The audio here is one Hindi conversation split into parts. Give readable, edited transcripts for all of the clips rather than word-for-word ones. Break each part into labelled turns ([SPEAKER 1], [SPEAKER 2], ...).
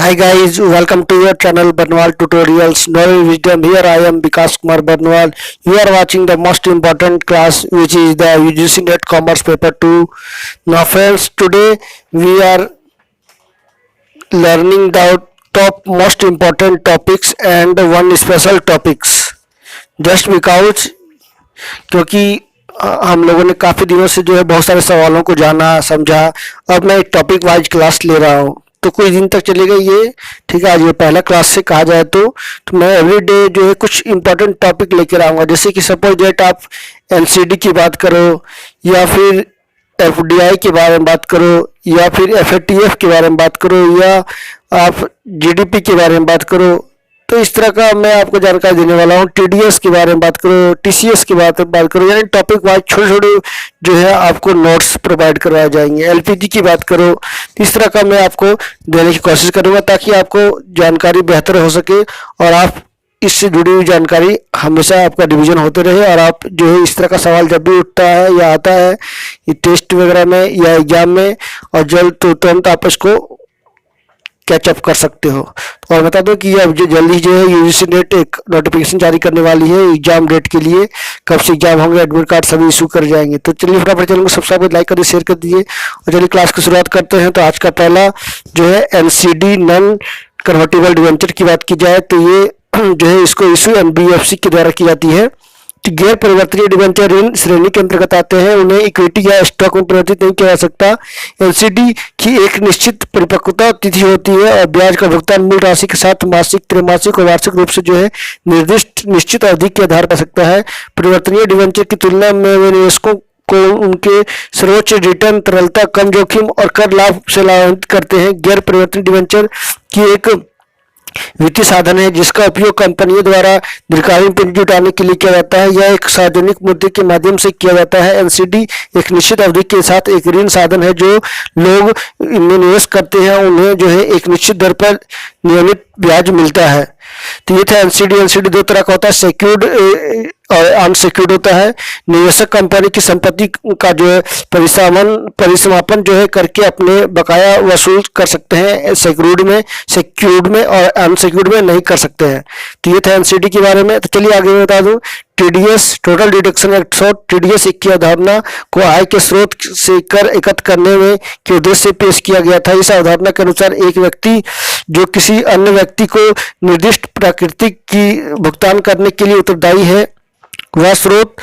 [SPEAKER 1] Hi guys, welcome to your channel Barnwal Tutorials. Knowledge Wisdom. Here I am Vikas Kumar Barnwal. You are watching the most important class, which is the UGC NET Commerce Paper 2. Now friends, today we are learning the top most important topics and one special topics. Just because क्योंकि हम लोगों ने काफ़ी दिनों से जो है बहुत सारे सवालों को जाना समझा। अब मैं एक टॉपिक वाइज क्लास ले रहा हूँ तो कुछ दिन तक चलेगा ये, ठीक है। आज ये पहला क्लास से कहा जाए तो मैं एवरी डे जो है कुछ इंपॉर्टेंट टॉपिक लेकर आऊँगा। जैसे कि सपोज डेट आप एनसीडी की बात करो या फिर एफडीआई के बारे में बात करो या फिर एफएटीएफ के बारे में बात करो या आप जीडीपी के बारे में बात करो, तो इस तरह का मैं आपको जानकारी देने वाला हूँ। टीडीएस के बारे में बात करो, टीसीएस की बात करो, यानी टॉपिक वाइज छोटे छोटे जो है आपको नोट्स प्रोवाइड करवाए जाएंगे। एलपीजी की बात करो, इस तरह का मैं आपको देने की कोशिश करूँगा ताकि आपको जानकारी बेहतर हो सके और आप इससे जुड़ी हुई जानकारी हमेशा आपका रिवीजन होते रहे और आप जो है इस तरह का सवाल जब भी उठता है या आता है ये टेस्ट वगैरह में या एग्जाम में और जल्द तो तुरंत आप इसको कैचअप कर सकते हो। और बता दो कि अब जो जल्दी जो है यूजीसी नेट एक नोटिफिकेशन जारी करने वाली है एग्जाम डेट के लिए, कब से एग्जाम होंगे, एडमिट कार्ड सभी इशू कर जाएंगे। तो चलिए फटाफट चैनल को सब्सक्राइब लाइक करिए, शेयर कर दीजिए और चलिए क्लास की शुरुआत करते हैं। तो आज का पहला जो है एनसीडी नॉन कन्वर्टेबल डिवेंचर की बात की जाए तो ये जो है इसको इशू एनबीएफसी के द्वारा की जाती है। तो गैर परिवर्तनीय डिवेंचर ऋण श्रेणी के अंतर्गत आते हैं, उन्हें इक्विटी या स्टॉक में परिवर्तित नहीं किया जा सकता। एनसीडी की एक निश्चित परिपक्वता तिथि होती है और ब्याज का भुगतान मूल राशि के साथ मासिक, त्रैमासिक और वार्षिक रूप से जो है निर्दिष्ट निश्चित अवधि के आधार पर सकता है। परिवर्तनीय डिवेंचर की तुलना में वे निवेशकों को उनके सर्वोच्च रिटर्न, तरलता, कम जोखिम और कर लाभ से लाभान्वित करते हैं। गैर परिवर्तनीय डिवेंचर की एक वित्तीय साधन है जिसका उपयोग कंपनियों द्वारा दीर्घकालीन पूंजी जुटाने के लिए किया जाता है। यह एक सार्वजनिक मुद्दे के माध्यम से किया जाता है। एनसीडी एक निश्चित अवधि के साथ एक ऋण साधन है। जो लोग इनमें निवेश करते हैं उन्हें जो है एक निश्चित दर पर नियमित ब्याज मिलता है। तो ये था एनसीडी। एनसीडी दो तरह का होता है, सिक्योर्ड और अनसिक्योर्ड होता है। निवेशक कंपनी की संपत्ति का जो है परिसमापन जो है करके अपने बकाया वसूल कर सकते हैं। सिक्योर्ड में और अनसिक्योर्ड में नहीं कर सकते हैं। तो ये था एनसीडी के बारे में। तो चलिए आगे मैं बता दूं TDS total deduction act short. TDS की अवधारणा को आय के स्रोत से कर एकत्र करने में के उद्देश्य से पेश किया गया था। इस अवधारणा के अनुसार एक व्यक्ति जो किसी अन्य व्यक्ति को निर्दिष्ट प्रकृति की भुगतान करने के लिए उत्तरदायी है वह स्रोत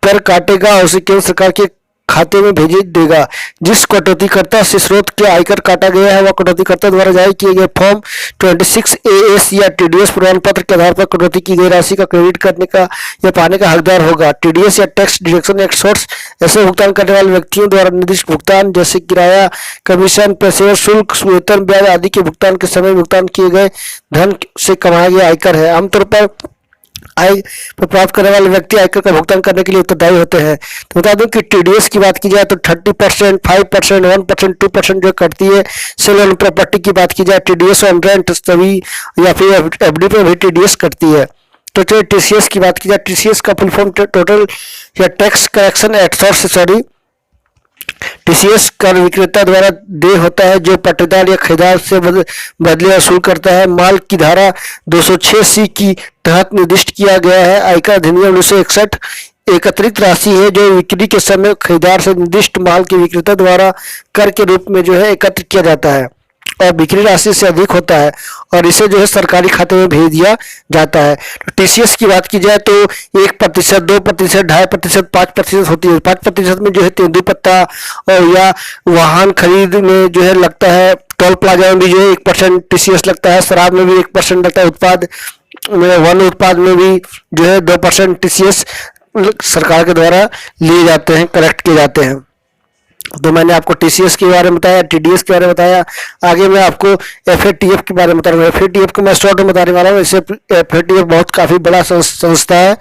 [SPEAKER 1] पर काटेगा और उसे केंद्र सरकार के खाते में भेज देगा। जिस कटौतीकर्ता से स्रोत के आयकर काटा गया है वह कटौतीकर्ता द्वारा जारी किए गए फॉर्म 26AS या टीडीएस प्रमाण पत्र के आधार पर कटौती की गई राशि का क्रेडिट करने का या पाने का हकदार होगा। टीडीएस या टैक्स डिडक्शन एक्ट शॉर्ट्स ऐसे भुगतान करने वाले व्यक्तियों द्वारा निर्दिष्ट भुगतान जैसे किराया, कमीशन, पेशेवर शुल्क, वेतन, ब्याज आदि के भुगतान के समय भुगतान किए गए धन से कमाया गया आयकर है। आमतौर पर आय पर प्राप्त करने वाले व्यक्ति आयकर का भुगतान करने के लिए उत्तरदायी होते हैं। तो बता दूं कि टीडीएस की बात की जाए तो 30%, 5%, 1%, 2% जो कटती है। सेल ऑन प्रॉपर्टी की बात की जाए टीडीएस ऑन रेंट सभी या फिर एफडी पे भी टीडीएस कटती है। तो चलिए टीसीएस की बात की जाए। टीसीएस का फुल फॉर्म टोटल या tax collection at source TCS कर विक्रेता द्वारा देय होता है जो पट्टेदार या खरीदार से बदले वसूल करता है। माल की धारा 206C की तहत निर्दिष्ट किया गया है। आयकर अधिनियम 1961 एकत्रित राशि है जो बिक्री के समय खरीदार से निर्दिष्ट माल के विक्रेता द्वारा कर के रूप में जो है एकत्र किया जाता है और बिक्री राशि से अधिक होता है और इसे जो है सरकारी खाते में भेज दिया जाता है। तो टीसीएस की बात की जाए तो 1%, 2%, 2.5%, 5% होती है। 5% में जो है तेंदुपत्ता और या वाहन खरीद में जो है लगता है। टोल प्लाजा में भी जो है 1% टीसीएस लगता है। शराब में भी 1% लगता है। उत्पाद में वन उत्पाद में भी जो है 2% टीसीएस सरकार के द्वारा लिए जाते हैं, कलेक्ट किए जाते हैं। तो मैंने आपको टीसीएस के बारे में बताया, टीडीएस के बारे में बताया। आगे मैं आपको एफएटीएफ के बारे में बता रहा हूँ। एफएटीएफ को मैं शॉर्ट में बताने वाला हूँ। इसे एफएटीएफ बहुत काफी बड़ा संस्था है।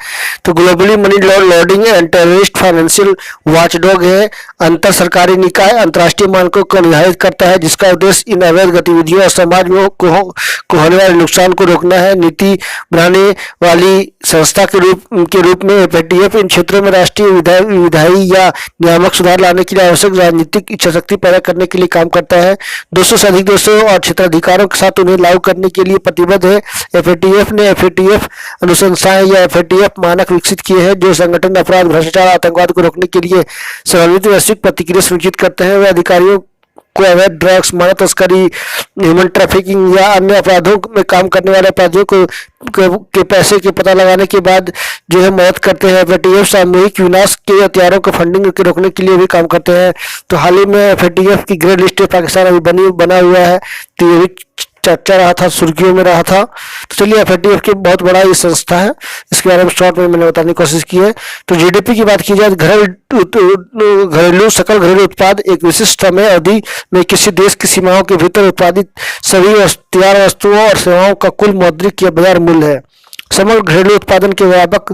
[SPEAKER 1] तो globally money laundering and terrorist financial watchdog है। अंतर सरकारी निकाय अंतर्राष्ट्रीय मानकों को निर्धारित करता है जिसका उद्देश्य इन अवैध गतिविधियों और समाज में को होने वाले नुकसान को रोकना है। नीति बनाने वाली संस्था के रूप में एफएटीएफ इन क्षेत्रों में राष्ट्रीय विधायी या नियामक सुधार लाने के लिए आवश्यक आवश्यक राजनीतिक इच्छा शक्ति पैदा करने के लिए काम करता है। 200 से अधिक देशों और क्षेत्राधिकारों के साथ उन्हें लागू करने के लिए प्रतिबद्ध है। एफएटीएफ ने एफएटीएफ अनुशंसाएं या एफएटीएफ मानक विकसित किए हैं जो संगठन अपराध, भ्रष्टाचार, आतंकवाद को रोकने के लिए समन्वित वैश्विक प्रतिक्रिया सुनिश्चित करते हैं। वे अधिकारियों को अवैध ड्रग्स, मानव तस्करी, ह्यूमन ट्रैफिकिंग या अन्य अपराधों में काम करने वाले अपराधियों के पैसे के पता लगाने के बाद जो है मदद करते हैं। एफएटीएफ सामूहिक विनाश के हथियारों को फंडिंग के रोकने के लिए भी काम करते हैं। तो हाल ही में एफएटीएफ की ग्रे लिस्ट पाकिस्तान अभी बना हुआ है, तो ये भी चर्चा रहा था, सुर्खियों में रहा था। तो चलिए, एफएटीएफ की बहुत बड़ा ये संस्था है, इसके बारे में शॉर्ट में मैंने बताने की कोशिश की है। तो जीडीपी की बात की जाए, घरेलू सकल घरेलू उत्पाद एक विशिष्ट समय अवधि में किसी देश की सीमाओं के भीतर उत्पादित सभी तैयार वस्तुओं और सेवाओं का कुल मौद्रिक या बाजार मूल्य है। समग्र घरेलू उत्पादन के व्यापक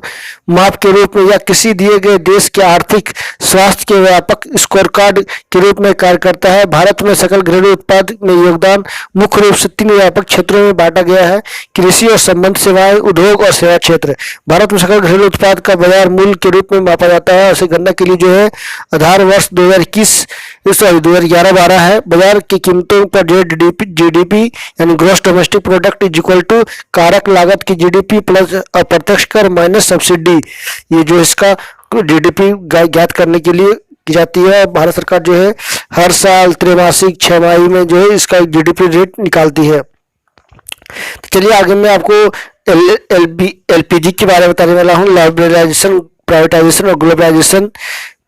[SPEAKER 1] माप के रूप में या किसी दिए गए देश के आर्थिक स्वास्थ्य के व्यापक स्कोरकार्ड के रूप में कार्य करता है। भारत में सकल घरेलू उत्पाद में योगदान मुख्य रूप से 3 व्यापक क्षेत्रों में बांटा गया है: कृषि और संबंध सेवाएं, उद्योग और सेवा क्षेत्र। भारत में सकल घरेलू उत्पाद का बाजार मूल्य के रूप में मापा जाता है। उसे गणना के लिए जो है आधार वर्ष 2011-12 है। बाजार की कीमतों पर जो जीडीपी यानी gross domestic product is equal to कारक लागत की जीडीपी प्लस अप्रत्यक्ष कर माइनस सब्सिडी, ये जो इसका जीडीपी ज्ञात करने के लिए की जाती है। भारत सरकार जो है हर साल त्रैमासिक 6 में जो है इसका जीडीपी रेट निकालती है। तो चलिए आगे मैं आपको एलपीजी के बारे में बताने वाला हूँ, लिबरलाइजेशन, प्राइवेटाइजेशन और ग्लोबलाइजेशन।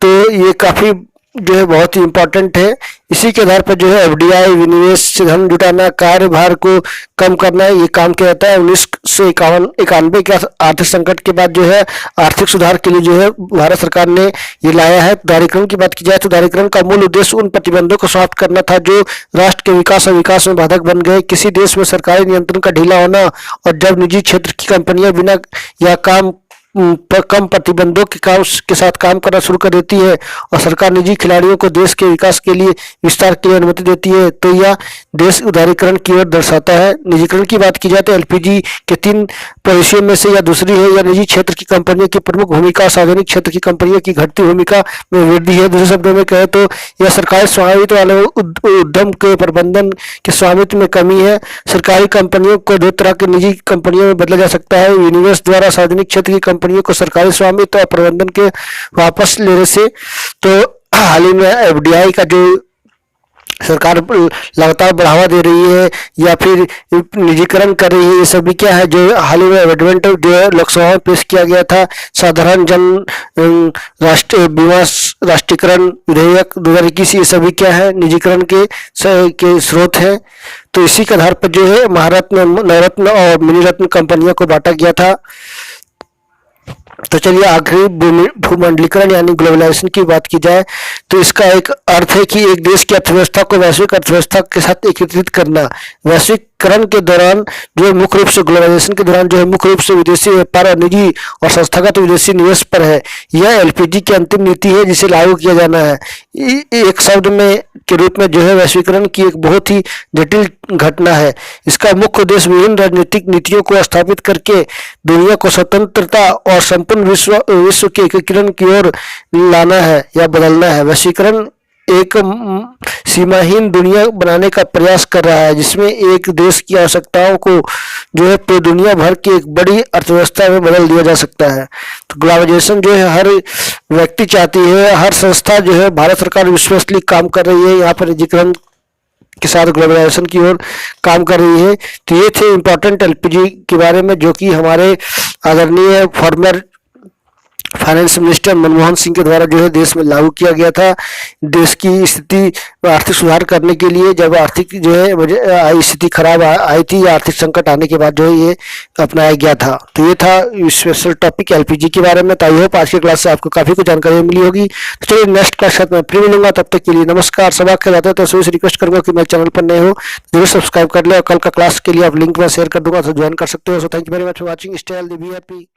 [SPEAKER 1] तो ये काफ़ी जो है बहुत ही इम्पोर्टेंट है। इसी के आधार पर जो है एफडीआई, विनिवेश से धन जुटाना, कार्यभार को कम करना, ये काम किया जाता है। 1991 के आर्थिक संकट के बाद जो है आर्थिक सुधार के लिए जो है भारत सरकार ने ये लाया है। दारिद्र्य की बात की जाए तो दारिद्र्य का मूल उद्देश्य उन प्रतिबंधों को समाप्त करना था जो राष्ट्र के विकास और विकास में बाधक बन गए। किसी देश में सरकारी नियंत्रण का ढीला होना और जब निजी क्षेत्र की कंपनियां बिना या कम प्रतिबंधों के साथ काम करना शुरू कर देती है और सरकार निजी खिलाड़ियों को देश के विकास के लिए विस्तार के लिए अनुमति देती है, तो यह देश उदारीकरण की ओर दर्शाता है। निजीकरण की बात की जाए तो एलपीजी के 3 पॉलिसियों में से यह दूसरी है। यह निजी क्षेत्र की कंपनियों की प्रमुख भूमिका, सार्वजनिक क्षेत्र की कंपनियों की घटती भूमिका में वृद्धि है। दूसरे शब्दों में कहे तो यह सरकारी स्वामित्व वाले उद्यम के प्रबंधन के स्वामित्व में कमी है। सरकारी कंपनियों को 2 तरह की निजी कंपनियों में बदला जा सकता है: विनिवेश द्वारा सार्वजनिक क्षेत्र की कंपनियों को सरकारी स्वामित्व और प्रबंधन के वापस लेने से। तो हाल ही में एफडीआई का जो सरकार लगातार बढ़ावा दे रही है या फिर निजीकरण कर रही है, ये सभी क्या है जो हाल ही में अमेंडमेंट जो है लोकसभा में पेश किया गया था, साधारण जन राष्ट्रीय बीमा राष्ट्रीयकरण विधेयक 2021, ये सभी क्या है निजीकरण के स्रोत हैं। तो इसी के आधार पर जो है महारत्न, नवरत्न और मिनीरत्न कंपनियों को बांटा गया था। तो चलिए आखिरी भूमंडलीकरण यानी ग्लोबलाइजेशन की बात की जाए तो इसका एक अर्थ है कि एक देश की अर्थव्यवस्था को वैश्विक अर्थव्यवस्था के साथ एकीकृत करना। वैश्वीकरण के दौरान जो है मुख्य रूप से ग्लोबलाइजेशन के दौरान जो है मुख्य रूप से विदेशी व्यापार और निजी और संस्थागत विदेशी निवेश पर है। यह एलपीजी की अंतिम नीति है जिसे लागू किया जाना है। एक शब्द में के रूप में जो है वैश्वीकरण की एक बहुत ही जटिल घटना है। इसका मुख्य उद्देश्य विभिन्न राजनीतिक नीतियों को स्थापित करके दुनिया को स्वतंत्रता और संपूर्ण विश्व के एकीकरण की ओर लाना है या बदलना है। वैश्वीकरण एक सीमाहीन दुनिया बनाने का प्रयास कर रहा है जिसमें एक देश की आवश्यकताओं को जो है पूरी दुनिया भर की एक बड़ी अर्थव्यवस्था में बदल दिया जा सकता है। तो ग्लोबलाइजेशन जो है हर व्यक्ति चाहती है, हर संस्था जो है भारत सरकार विश्वसनीय काम कर रही है यहाँ पर निजीकरण के साथ ग्लोबलाइजेशन की ओर काम कर रही है। तो ये थे इम्पोर्टेंट एलपीजी के बारे में जो कि हमारे आदरणीय former finance minister Manmohan Singh के द्वारा जो है देश में लागू किया गया था। देश की स्थिति आर्थिक सुधार करने के लिए जब आर्थिक जो है स्थिति खराब आई थी, आर्थिक संकट आने के बाद जो है ये अपनाया गया था। तो ये था स्पेशल टॉपिक एलपीजी के बारे में। तो आई होप आज की क्लास से आपको काफ़ी कुछ जानकारी मिली होगी। तो चलिए नेक्स्ट क्लास के साथ मैं फिर मिलूंगा, तब तक के लिए नमस्कार। सब आपके जाते हैं तो सभी से रिक्वेस्ट करूंगा कि मेरे चैनल पर नए हो जरूर सब्सक्राइब कर ले और कल का क्लास के लिए आप लिंक में शेयर कर दूंगा तो ज्वाइन कर सकते हो। So thank you very much for watching. Stay healthy, be happy.